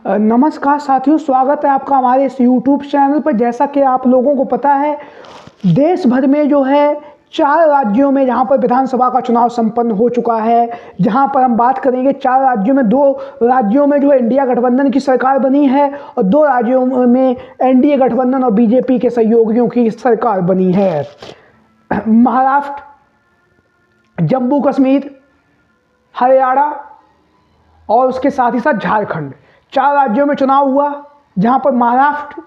नमस्कार साथियों, स्वागत है आपका हमारे इस YouTube चैनल पर। जैसा कि आप लोगों को पता है, देश भर में जो है 4 राज्यों में जहां पर विधानसभा का चुनाव संपन्न हो चुका है। जहां पर हम बात करेंगे 4 राज्यों में, 2 राज्यों में जो है इंडिया गठबंधन की सरकार बनी है और 2 राज्यों में एनडीए गठबंधन और बीजेपी के सहयोगियों की सरकार बनी है। महाराष्ट्र, जम्मू कश्मीर, हरियाणा और उसके साथ ही साथ झारखंड, 4 राज्यों में चुनाव हुआ। जहां पर महाराष्ट्र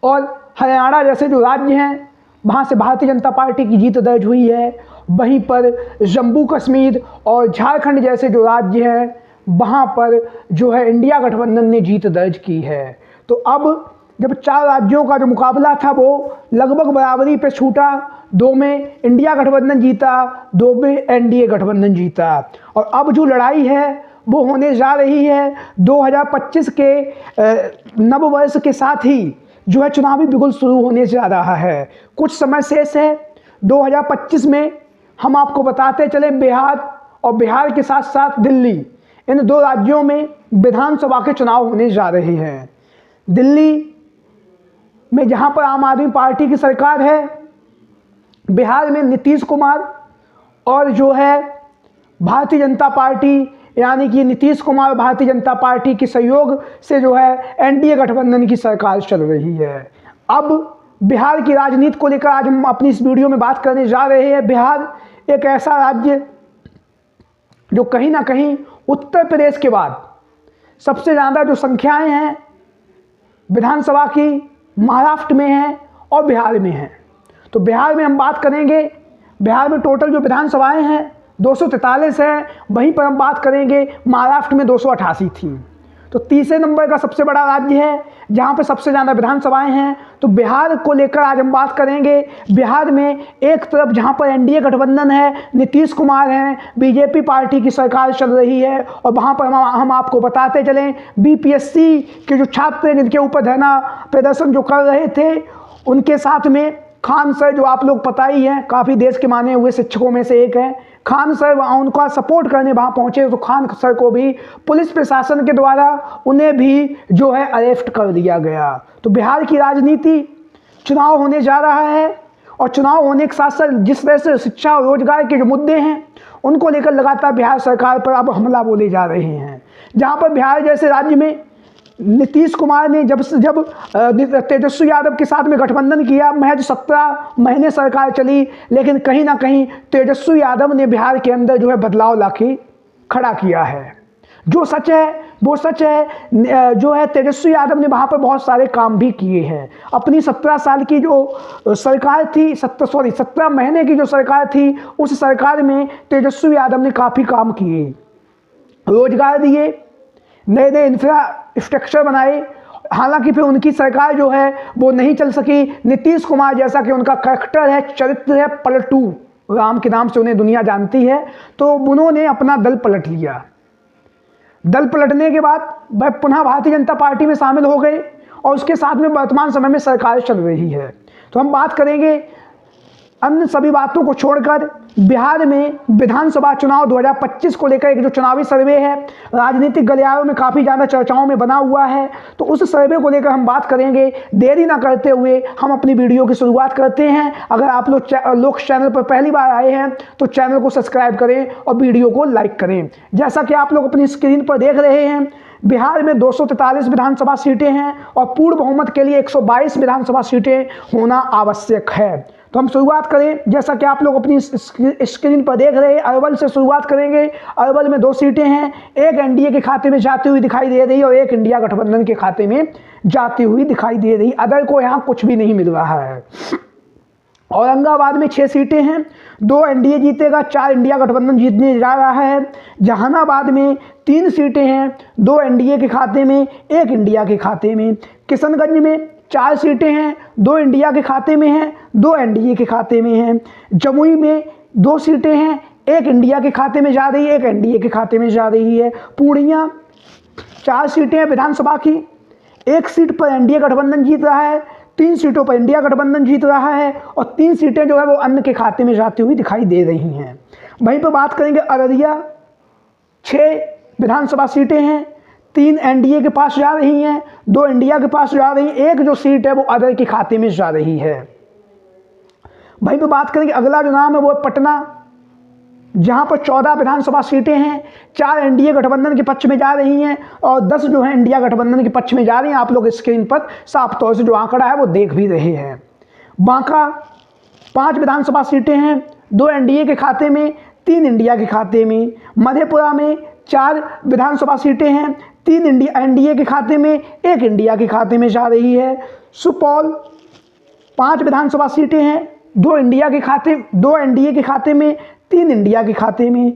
और हरियाणा जैसे जो राज्य हैं वहां से भारतीय जनता पार्टी की जीत दर्ज हुई है। वहीं पर जम्मू कश्मीर और झारखंड जैसे जो राज्य हैं वहां पर जो है इंडिया गठबंधन ने जीत दर्ज की है। तो अब जब 4 राज्यों का जो मुकाबला था वो लगभग बराबरी पे छूटा। 2 में इंडिया गठबंधन जीता, 2 में एनडीए गठबंधन जीता। और अब जो लड़ाई है वो होने जा रही है 2025 के नव वर्ष के साथ ही जो है चुनावी बिगुल शुरू होने जा रहा है। कुछ समय शेष है 2025 में। हम आपको बताते चले, बिहार और बिहार के साथ साथ दिल्ली, इन 2 राज्यों में विधानसभा के चुनाव होने जा रहे हैं। दिल्ली में जहां पर आम आदमी पार्टी की सरकार है, बिहार में नीतीश कुमार और जो है भारतीय जनता पार्टी, यानी कि नीतीश कुमार और भारतीय जनता पार्टी के सहयोग से जो है एनडीए गठबंधन की सरकार चल रही है। अब बिहार की राजनीति को लेकर आज हम अपनी इस वीडियो में बात करने जा रहे हैं। बिहार एक ऐसा राज्य जो कहीं ना कहीं उत्तर प्रदेश के बाद सबसे ज़्यादा जो संख्याएं हैं विधानसभा की महाराष्ट्र में हैं और बिहार में हैं। तो बिहार में हम बात करेंगे, बिहार में टोटल जो विधानसभाएं हैं 243 है। वहीं पर हम बात करेंगे महाराष्ट्र में 288 थी। तो तीसरे नंबर का सबसे बड़ा राज्य है जहां पर सबसे ज़्यादा विधानसभाएं हैं। तो बिहार को लेकर आज हम बात करेंगे। बिहार में एक तरफ जहां पर एनडीए गठबंधन है, नीतीश कुमार हैं, बीजेपी पार्टी की सरकार चल रही है, और वहां पर हम आपको बताते चलें बीपीएससी के जो छात्र जिनके ऊपर धरना प्रदर्शन जो कर रहे थे, उनके साथ में खान सर, जो आप लोग पता ही हैं, काफ़ी देश के माने हुए शिक्षकों में से एक हैं। खान सर उनका सपोर्ट करने वहाँ पहुँचे तो खान सर को भी पुलिस प्रशासन के द्वारा उन्हें भी जो है अरेस्ट कर दिया गया। तो बिहार की राजनीति, चुनाव होने जा रहा है और चुनाव होने के साथ साथ जिस तरह से शिक्षा और रोजगार के जो मुद्दे हैं उनको लेकर लगातार बिहार सरकार पर अब हमला बोले जा रहे हैं। जहाँ पर बिहार जैसे राज्य में नीतीश कुमार ने जब तेजस्वी यादव के साथ में गठबंधन किया, महज 17 महीने सरकार चली, लेकिन कहीं ना कहीं तेजस्वी यादव ने बिहार के अंदर जो है बदलाव लाके खड़ा किया है। जो सच है वो सच है, जो है तेजस्वी यादव ने वहाँ पर बहुत सारे काम भी किए हैं। अपनी 17 साल की जो सरकार थी, 17 महीने की जो सरकार थी, उस सरकार में तेजस्वी यादव ने काफ़ी काम किए, रोजगार दिए, नए नए इंफ्रास्ट्रक्चर बनाए। हालांकि फिर उनकी सरकार जो है वो नहीं चल सकी। नीतीश कुमार जैसा कि उनका कैरेक्टर है, चरित्र है, पलटू राम के नाम से उन्हें दुनिया जानती है, तो उन्होंने अपना दल पलट लिया। दल पलटने के बाद वह पुनः भारतीय जनता पार्टी में शामिल हो गए और उसके साथ में वर्तमान समय में सरकार चल रही है। तो हम बात करेंगे अन्य सभी बातों को छोड़कर बिहार में विधानसभा चुनाव 2025 को लेकर एक जो चुनावी सर्वे है राजनीतिक गलियारों में काफ़ी ज़्यादा चर्चाओं में बना हुआ है। तो उस सर्वे को लेकर हम बात करेंगे। देरी ना करते हुए हम अपनी वीडियो की शुरुआत करते हैं। अगर आप लोग चैनल पर पहली बार आए हैं तो चैनल को सब्सक्राइब करें और वीडियो को लाइक करें। जैसा कि आप लोग अपनी स्क्रीन पर देख रहे हैं, बिहार में 243 विधानसभा सीटें हैं और पूर्ण बहुमत के लिए 122 विधानसभा सीटें होना आवश्यक है। तो हम शुरुआत करें, जैसा कि आप लोग अपनी स्क्रीन पर देख रहे हैं, अरवल से शुरुआत करेंगे। अरवल में 2 सीटें हैं, एक एनडीए के खाते में जाती हुई दिखाई दे रही है और एक इंडिया गठबंधन के खाते में जाती हुई दिखाई दे रही। अदर को यहाँ कुछ भी नहीं मिल रहा है। औरंगाबाद में 6 सीटें हैं, 2 एनडीए जीतेगा, 4 इंडिया गठबंधन जीतने जा रहा है। जहानाबाद में 3 सीटें हैं, 2 एनडीए के खाते में, 1 इंडिया के खाते में। किशनगंज में 4 सीटें हैं, 2 इंडिया के खाते में हैं, 2 एनडीए के खाते में हैं। जमुई में 2 सीटें हैं, 1 इंडिया के खाते में जा रही है, 1 एनडीए के खाते में जा रही है। पूर्णिया 4 सीटें हैं विधानसभा की, 1 सीट पर एनडीए गठबंधन जीत रहा है, 3 सीटों पर इंडिया गठबंधन जीत रहा है और 3 सीटें जो है वो अन्य के खाते में जाती हुई दिखाई दे रही हैं। वहीं पर बात करेंगे अररिया, 6 विधानसभा सीटें हैं, 3 एनडीए के पास जा रही हैं, 2 इंडिया के पास जा रही हैं, एक जो सीट है वो अदर के खाते में जा रही है। वहीं पे बात करेंगे अगला जो नाम है वो है पटना, जहां पर 14 विधानसभा सीटें हैं, 4 एनडीए गठबंधन के पक्ष में जा रही हैं और 10 जो है इंडिया गठबंधन के पक्ष में जा रही हैं। आप लोग स्क्रीन पर साफ तौर से जो आंकड़ा है वो देख भी रहे हैं। बांका 5 विधानसभा सीटें हैं, 2 एनडीए के खाते में, 3 इंडिया के खाते में। मधेपुरा में 4 विधानसभा सीटें हैं, 3 एनडीए के खाते में, 1 इंडिया के खाते में जा रही है। सुपौल 5 विधानसभा सीटें हैं, 2 एनडीए के खाते में, 3 इंडिया के खाते में।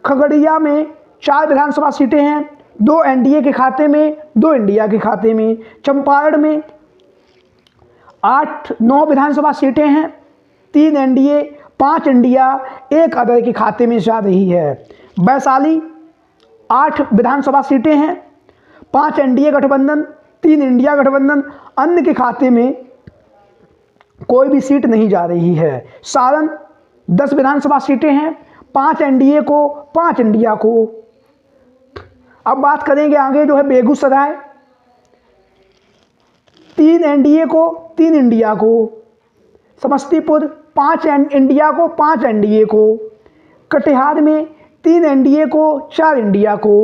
खगड़िया में 4 विधानसभा सीटें हैं, 2 एनडीए के खाते में, 2 इंडिया के खाते में। चंपारण में 8-9 विधानसभा सीटें हैं, 3 एनडीए, 5 इंडिया, 1 अदर के खाते में जा रही है। वैशाली 8 विधानसभा सीटें हैं, 5 एनडीए गठबंधन, 3 इंडिया गठबंधन, अन्य के खाते में कोई भी सीट नहीं जा रही है। सारण 10 विधानसभा सीटें हैं, 5 एनडीए को, 5 इंडिया को। अब बात करेंगे आगे जो है बेगूसराय, 3 एनडीए को, 3 इंडिया को। समस्तीपुर 5 इंडिया को, 5 एनडीए को। कटिहार में 3 एनडीए को, 4 इंडिया को।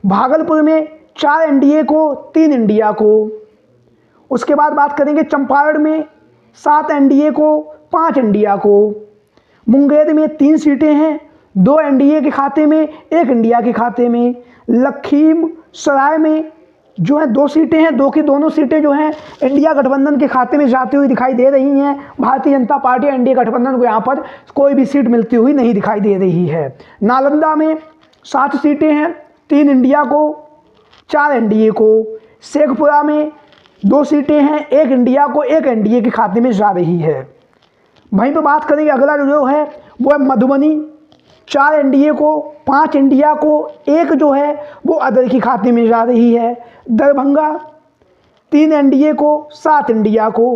भागलपुर में 4 एनडीए को, 3 इंडिया को। उसके बाद बात करेंगे चंपारण में 7 एनडीए को, 5 इंडिया को। मुंगेर में 3 सीटें हैं, 2 एनडीए के खाते में, 1 इंडिया के खाते में। लखीमसराय में जो है 2 सीटें हैं, 2 की दोनों सीटें जो हैं इंडिया गठबंधन के खाते में जाती हुई दिखाई दे रही हैं। भारतीय जनता पार्टी एनडीए गठबंधन को यहाँ पर कोई भी सीट मिलती हुई नहीं दिखाई दे रही है। नालंदा में 7 सीटें हैं, 3 इंडिया को, 4 एनडीए को। शेखपुरा में 2 सीटें हैं, 1 इंडिया को, 1 एनडीए के खाते में जा रही है। वहीं पर बात करेंगे अगला जो है वो है मधुबनी, 4 एनडीए को, 5 इंडिया को, 1 जो है वो अदर के खाते में जा रही है। दरभंगा 3 एनडीए को, 7 इंडिया को।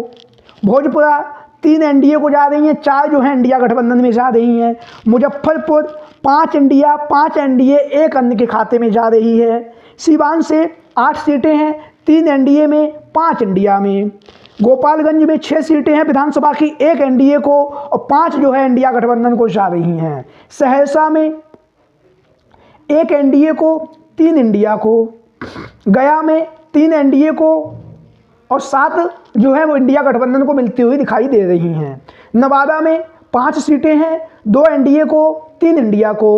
भोजपुरा 3 एनडीए को जा रही हैं, 4 जो है इंडिया गठबंधन में जा रही हैं। मुजफ्फरपुर 5 इंडिया, 5 एनडीए, 1 अन्य के खाते में जा रही है। सीवान से 8 सीटें हैं, 3 एनडीए में, 5 इंडिया में। गोपालगंज में 6 सीटें हैं विधानसभा की, 1 एनडीए को और 5 जो है इंडिया गठबंधन को जा रही हैं। सहरसा में 1 एनडीए को, 3 इंडिया को। गया में 3 एनडीए को और 7 जो है वो इंडिया गठबंधन को मिलती हुई दिखाई दे रही हैं। नवादा में 5 सीटें हैं, 2 एनडीए को, 3 इंडिया को।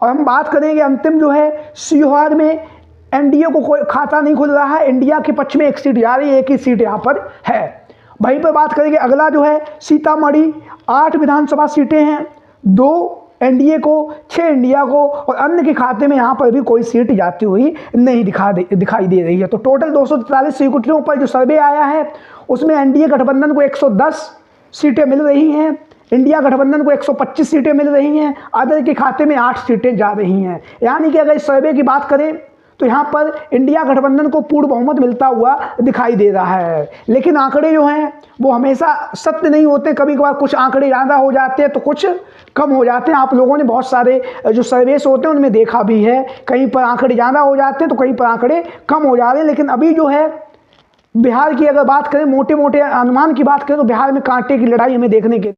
और हम बात करेंगे अंतिम जो है सीहोर में एनडीए को कोई खाता नहीं खुल रहा है, इंडिया के पक्ष में 1 सीट जा रही है, 1 ही सीट यहाँ पर है। वहीं पर बात करेंगे अगला जो है सीतामढ़ी, 8 विधानसभा सीटें हैं, 2 एनडीए को, 6 इंडिया को और अन्य के खाते में यहाँ पर भी कोई सीट जाती हुई नहीं दिखाई दे रही है। तो टोटल 243 सीटों पर जो सर्वे आया है उसमें एनडीए गठबंधन को 110 सीटें मिल रही हैं, इंडिया गठबंधन को 125 सीटें मिल रही हैं, अदर के खाते में 8 सीटें जा रही हैं। यानी कि अगर इस सर्वे की बात करें तो यहाँ पर इंडिया गठबंधन को पूर्ण बहुमत मिलता हुआ दिखाई दे रहा है। लेकिन आंकड़े जो हैं वो हमेशा सत्य नहीं होते, कभी कभार कुछ आंकड़े ज़्यादा हो जाते हैं तो कुछ कम हो जाते हैं। आप लोगों ने बहुत सारे जो सर्वेस होते हैं उनमें देखा भी है, कहीं पर आंकड़े ज़्यादा हो जाते हैं तो कहीं पर आंकड़े कम हो जाते हैं। लेकिन अभी जो है बिहार की अगर बात करें, मोटे मोटे अनुमान की बात करें तो बिहार में कांटे की लड़ाई हमें देखने के